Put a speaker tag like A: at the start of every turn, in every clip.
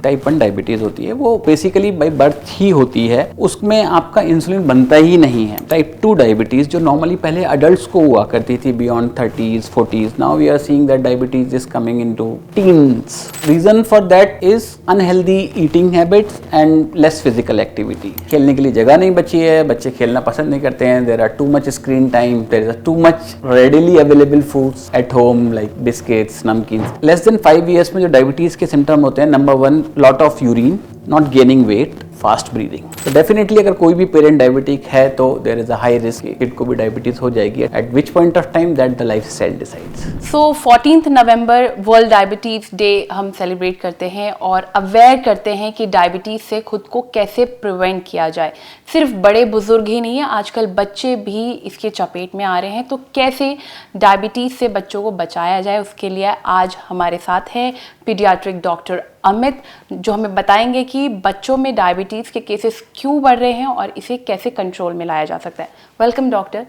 A: Type 1 diabetes होती है वो बेसिकली बाय बर्थ ही होती है, उसमें आपका इंसुलिन बनता ही नहीं है। टाइप 2 डायबिटीज़ जो नॉर्मली पहले अडल्ट्स को हुआ करती थी beyond 30s 40s, now we are seeing that diabetes is coming into teens. Reason for that is unhealthy eating habits and less physical activity. खेलने के लिए जगह नहीं बची है, बच्चे खेलना पसंद नहीं करते हैं, there are too much screen time, there is too much readily available foods at home like biscuits, नमकीन। लेस देन 5 years में जो डायबिटीज के सिम्टम होते हैं, number 1 lot of urine, not gaining weight, fast breathing. तो definitely अगर कोई भी पेरेंट डायबिटिक है तो there is a high risk kid को भी डायबिटीज हो जाएगी। At which point of time that the lifestyle decides.
B: So 14 नवंबर वर्ल्ड डायबिटीज डे हम सेलिब्रेट करते हैं और अवेयर करते हैं कि डायबिटीज से खुद को कैसे प्रिवेंट किया जाए। सिर्फ बड़े बुजुर्ग ही नहीं है, आजकल बच्चे भी इसके चपेट में आ रहे हैं। तो कैसे डायबिटीज से बच्चों को बचाया जाए, उसके लिए आज हमारे साथ हैं पीडियाट्रिक डॉक्टर अमित, जो हमें बताएंगे कि बच्चों में डायबिटीज के केसेस क्यों बढ़ रहे हैं और इसे कैसे कंट्रोल में लाया जा सकता है। Welcome doctor.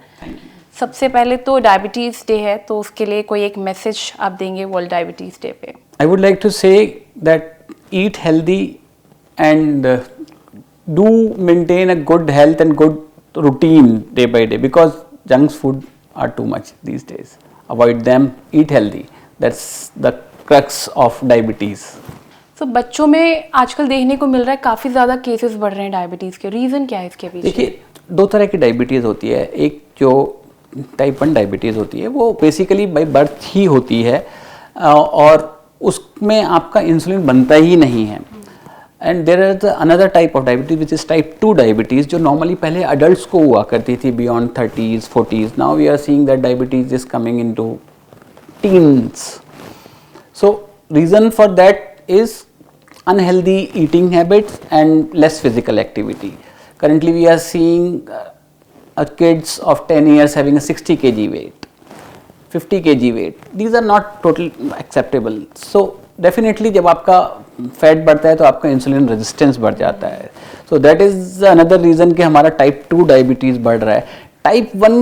B: सबसे पहले तो डायबिटीज डे है, तो उसके लिए कोई एक मैसेज आप देंगे वर्ल्ड डायबिटीज डे पे?
A: I would like to say that eat healthy and do maintain a good health and good routine day by day, because junk food are too much these days. Avoid them, eat healthy, that's the crux of diabetes.
B: तो बच्चों में आजकल देखने को मिल रहा है काफ़ी ज़्यादा केसेस बढ़ रहे हैं डायबिटीज़ के। रीज़न क्या है इसके पीछे?
A: देखिए, दो तरह की डायबिटीज़ होती है। एक जो टाइप 1 डायबिटीज़ होती है वो बेसिकली बाय बर्थ ही होती है और उसमें आपका इंसुलिन बनता ही नहीं है। And there is another type of diabetes which is type 2 diabetes जो नॉर्मली पहले अडल्ट्स को हुआ करती थी beyond 30s 40s, now we are seeing that diabetes is coming into teens. So reason for that is unhealthy eating habits and less physical activity. Currently we are seeing kids of 10 years having a 60 kg weight, 50 kg weight. These are not totally acceptable. So definitely जब आपका fat बढ़ता है तो आपका insulin resistance बढ़ जाता है। So that is another reason कि हमारा टाइप 2 डायबिटीज़ बढ़ रहा है। Type 1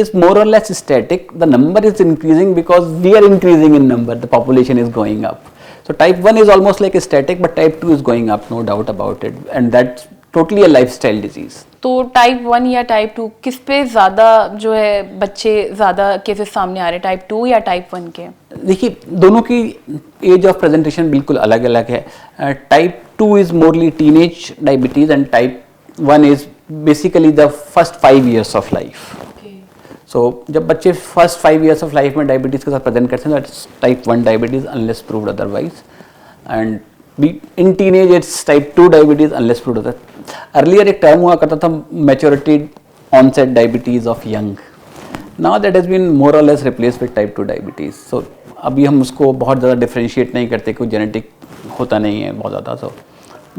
A: is more or less static. The number is increasing because we are increasing in number. The population is going up. So type 1 is almost like a static, but type 2 is going up, no doubt about it, and that's totally a lifestyle disease.
B: तो type 1 या type 2 किस पे ज़्यादा जो है बच्चे ज़्यादा cases सामने आ रहे हैं, टाइप 2 या टाइप 1 के?
A: देखिए, दोनों की एज ऑफ प्रेजेंटेशन बिल्कुल अलग अलग है। Type 2 is morally teenage diabetes and type 1 is basically the first 5 years of life. So जब बच्चे फर्स्ट 5 years ऑफ लाइफ में डायबिटीज़ के साथ प्रेजेंट करते हैं तो type 1 diabetes unless proved otherwise, and in teenage it's type 2 diabetes unless proved other. Earlier एक term हुआ करता था maturity onset diabetes of young, now that has been more और less replace with type 2 diabetes. So अभी हम उसको बहुत ज़्यादा डिफ्रेंशिएट नहीं करते, कोई जेनेटिक होता नहीं है बहुत ज़्यादा। So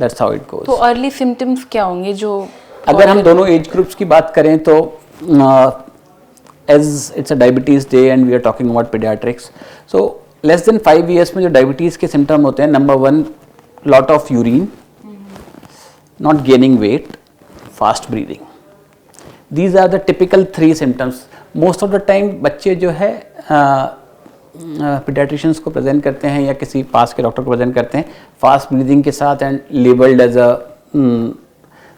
A: that's how it goes.
B: तो अर्ली सिम्टम्स क्या होंगे जो,
A: अगर हम दोनों एज ग्रुप्स की बात करें तो as it's a diabetes day and we are talking about pediatrics, so less than 5 years में जो डायबिटीज़ के सिम्टम होते हैं, number 1 lot of urine, not gaining weight, fast breathing. These are the typical 3 symptoms. Most of the time बच्चे जो है paediatricians को present करते हैं या किसी पास के डॉक्टर को प्रेजेंट करते हैं फास्ट ब्रीदिंग के साथ एंड लेबल्ड एज अ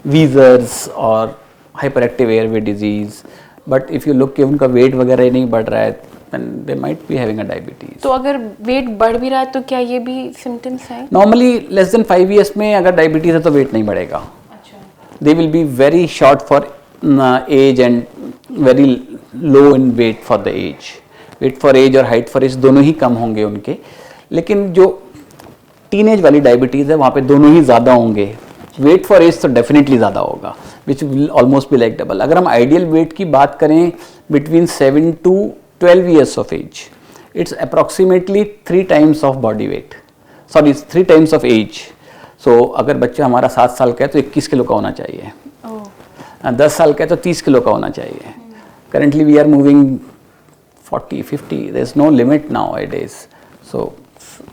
A: वीजर्स और hyper active airway disease. But if you look कि उनका वेट वगैरह नहीं बढ़ रहा है then they might be having a diabetes.
B: तो अगर वेट बढ़ भी रहा है तो क्या ये भी सिम्टम्स हैं?
A: नॉर्मली लेस देन 5 years में अगर डायबिटीज़ है तो वेट नहीं बढ़ेगा।
B: अच्छा।
A: They will be very short for age and very low in weight for the age. Weight for age और हाइट फॉर एज दोनों ही कम होंगे उनके, लेकिन जो टीनेज वाली डायबिटीज़ है वहाँ पे दोनों ही ज़्यादा होंगे। वेट फॉर एज तो डेफिनेटली ज़्यादा होगा, which will almost be like double. अगर हम आइडियल वेट की बात करें between 7 to 12 years of age, it's approximately 3 times of body weight, sorry 3 times of age. So अगर बच्चा हमारा 7 साल का है तो 21 किलो का होना चाहिए, 10 साल का है तो 30 किलो का होना चाहिए। Currently we are moving 40, 50, there's no limit nowadays. So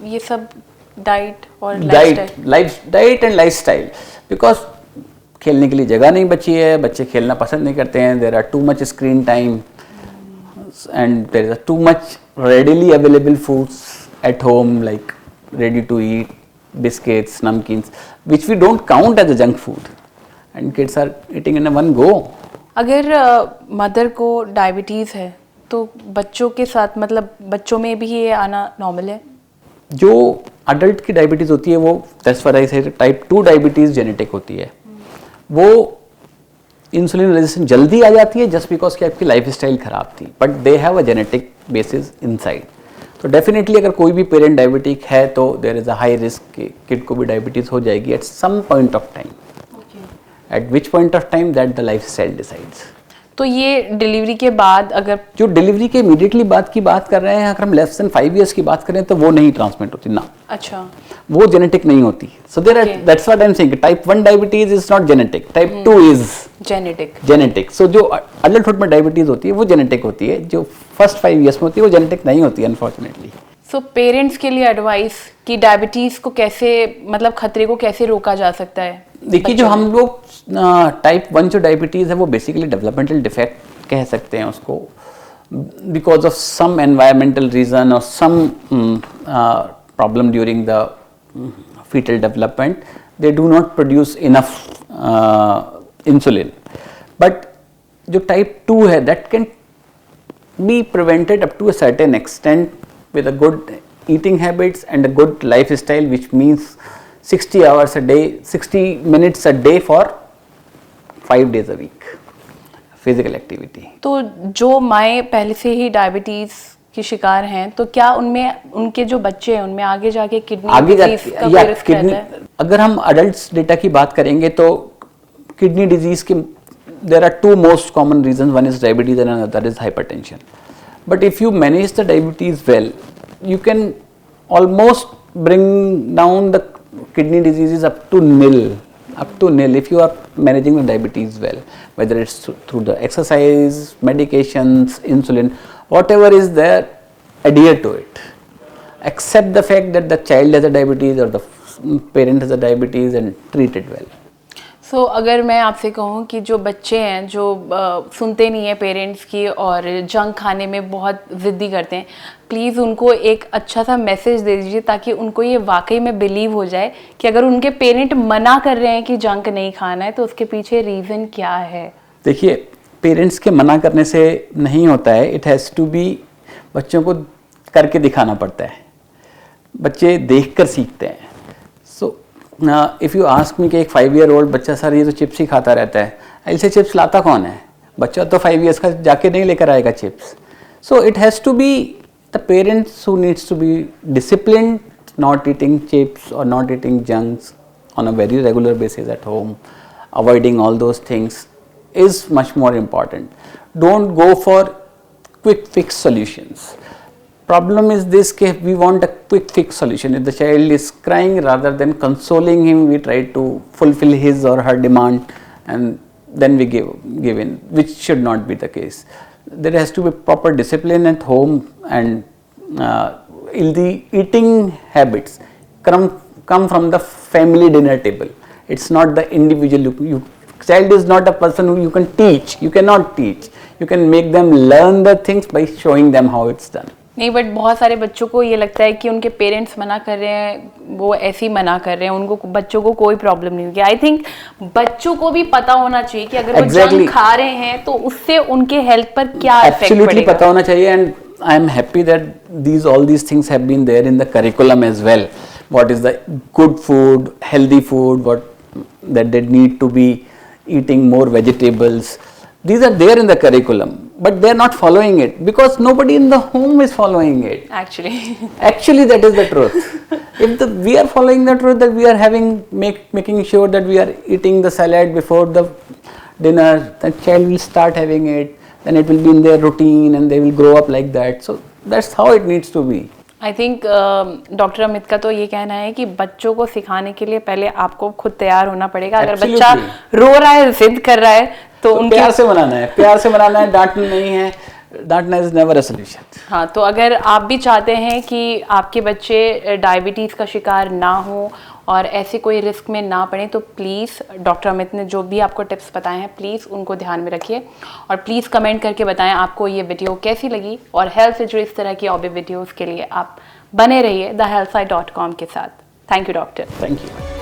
B: ये सब डाइट और
A: डाइट एंड लाइफस्टाइल, बिकॉज खेलने के लिए जगह नहीं बची है, बच्चे खेलना पसंद नहीं करते हैं, there are too much screen time and there is too much readily available foods at home like ready to eat biscuits, namkeens, which we don't count as a junk food, and kids are eating in a one go.
B: अगर mother को diabetes है तो बच्चों के साथ मतलब बच्चों में भी ये आना नॉर्मल है?
A: जो अडल्ट की डायबिटीज़ होती है वो that's what I said type 2 diabetes genetic होती है। वो इंसुलिन रेजिस्टेंस जल्दी आ जाती है जस्ट बिकॉज कि आपकी लाइफ स्टाइल खराब थी, but they have a genetic basis inside. तो डेफिनेटली अगर कोई भी पेरेंट डायबिटिक है तो there is a high risk कि किड को भी डायबिटीज़ हो जाएगी at some point of time. At which point of time that the life style decides.
B: तो ये डिलीवरी के बाद अगर
A: जो डिलीवरी के इमीडिएटली बाद की बात कर रहे हैं, अगर हम लेस देन 5 इयर्स की बात करें तो वो नहीं ट्रांसमिट होती ना।
B: अच्छा,
A: वो जेनेटिक नहीं होती। So there are, that's what I am saying, type 1 diabetes is not genetic, type 2 is genetic. So जो अडल्टहुड में डायबिटीज होती है वो जेनेटिक होती है, जो फर्स्ट 5 इयर्स में होती है वो जेनेटिक नहीं होती है अनफॉर्चुनेटली।
B: सो पेरेंट्स के लिए एडवाइस कि डायबिटीज़ को कैसे मतलब खतरे को कैसे रोका जा सकता है?
A: देखिए जो हम लोग टाइप 1 जो डायबिटीज़ है वो बेसिकली डेवलपमेंटल डिफेक्ट कह सकते हैं उसको, because of some environmental reason और some problem during the fetal development, they do not produce enough insulin. But जो type 2 है that can be prevented up to a certain extent with a good eating habits and a good lifestyle, which means 60 hours a day, 60 minutes a day for 5 days a week physical activity.
B: तो जो माएँ पहले से ही diabetes की शिकार हैं तो क्या उनमें उनके जो बच्चे हैं उनमें आगे जाके किडनी डिजीज का कोई रिस्क रहता है?
A: अगर हम अडल्ट्स डेटा की बात करेंगे तो किडनी डिजीज के there are 2 most common reasons, one is diabetes and another is hypertension. But if you manage the diabetes well you can almost bring down the kidney diseases up to nil if you are managing the diabetes well, whether it's through the exercise, medications, insulin, whatever is there, adhere to it, accept the fact that the child has a diabetes or the parent has a diabetes and treat it well.
B: सो अगर मैं आपसे कहूँ कि जो बच्चे हैं जो सुनते नहीं हैं पेरेंट्स की और जंक खाने में बहुत ज़िद्दी करते हैं, प्लीज़ उनको एक अच्छा सा मैसेज दे दीजिए ताकि उनको ये वाकई में बिलीव हो जाए कि अगर उनके पेरेंट मना कर रहे हैं कि जंक नहीं खाना है तो उसके पीछे रीज़न क्या है।
A: देखिए पेरेंट्स के मना करने से नहीं होता है, इट हैज़ टू बी, बच्चों को करके दिखाना पड़ता है, बच्चे देख कर सीखते हैं। So if you ask me कि एक 5 ईयर ओल्ड बच्चा सर ये तो चिप्स ही खाता रहता है, ऐसे चिप्स लाता कौन है? बच्चा तो 5 ईयर्स का जाके नहीं लेकर आएगा chips. So it has to be the parents who needs to be disciplined, not eating chips और not eating junks on a very regular basis at home, avoiding all those things is much more important. Don't go for quick fix solutions. Problem is this case, we want a quick fix solution. If the child is crying, rather than consoling him, we try to fulfill his or her demand and then we give in, which should not be the case. There has to be proper discipline at home, and the eating habits come from the family dinner table. It's not the individual. Child is not a person who you can teach. You cannot teach. You can make them learn the things by showing them how it's done.
B: नहीं, but बहुत सारे बच्चों को ये लगता है कि उनके पेरेंट्स मना कर रहे हैं, वो ऐसे ही मना कर रहे हैं, उनको बच्चों को कोई प्रॉब्लम नहीं होगी। आई थिंक बच्चों को भी पता होना चाहिए कि अगर वो जंक खा रहे हैं तो उससे उनके हेल्थ पर क्या इफेक्ट पड़ेगा।
A: Absolutely पता होना चाहिए, and I am happy that all these things have been there in the curriculum as well. What is the good food, healthy food, that they need to be eating more vegetables. These are there in the curriculum, but they are not following it because nobody in the home is following it. Actually that is the truth. If we are following the truth, that we are making sure that we are eating the salad before the dinner, the child will start having it, then it will be in their routine and they will grow up like that. So that's how it needs to be.
B: I think doctor Amit का तो ये कहना है कि बच्चों को सिखाने के लिए पहले आपको खुद तैयार होना पड़ेगा। अगर बच्चा रो रहा है, जिद कर रहा है तो उनके
A: प्यार से मनाना है, डांटना नहीं है, डांटना इज नेवर अ सॉल्यूशन।
B: हाँ, तो अगर आप भी चाहते हैं कि आपके बच्चे डायबिटीज़ का शिकार ना हो और ऐसे कोई रिस्क में ना पड़े तो प्लीज़ डॉक्टर अमित ने जो भी आपको टिप्स बताए हैं प्लीज़ उनको ध्यान में रखिए और प्लीज़ कमेंट करके बताएं आपको ये वीडियो कैसी लगी। और हेल्थ से जुड़ी इस तरह की और भी वीडियोज़ के लिए आप बने रहिए thehealthsite.com के साथ। Thank you doctor.
A: Thank you.